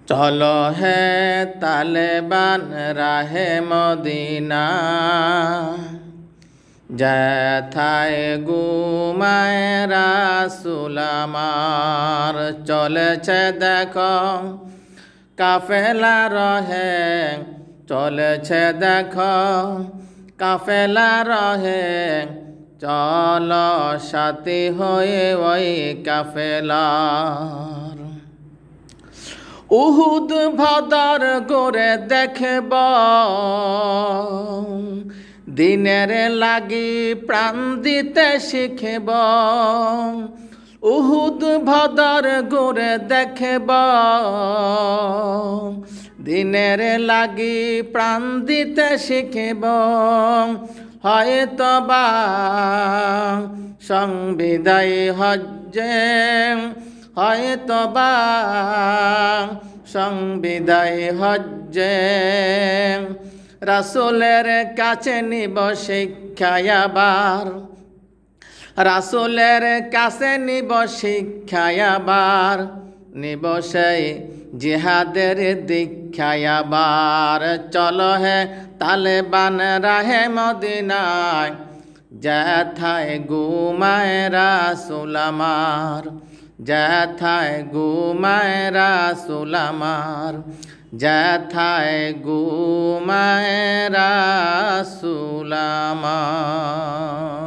চলো হে তালেবান রাহে মদিনা, যেথায় ঘুমায় রাসূল আমার। চলেছে দেখো কাফেলা রহে, চলেছে দেখো কাফেলা রহে, চলো সাথী হয়ে ওই কাফেলার। উহুদ ভাদার করে দেখব, দিনের লাগি প্রাণ দিতে শিখব। উহুদ ভাদার করে দেখব, দিনের লাগি প্রাণ দিতে শিখব। হয়তোবা সংবিদায় হজ্জে, হয়তোবা সংবিদায় হজ্জে, রাসূলের কাছে নিব শিক্ষায় আবার। রাসূলের কাছে নিব শিক্ষায় আবার, নিব সেই জিহাদের দীক্ষায় আবার। চলো হে তালেবান রাহে মদিনায়, যেথায় ঘুমায় রাসূল আমার। যেথায় ঘুমায় রাসূল আমার, যেথায় ঘুমায় রাসূল আমার।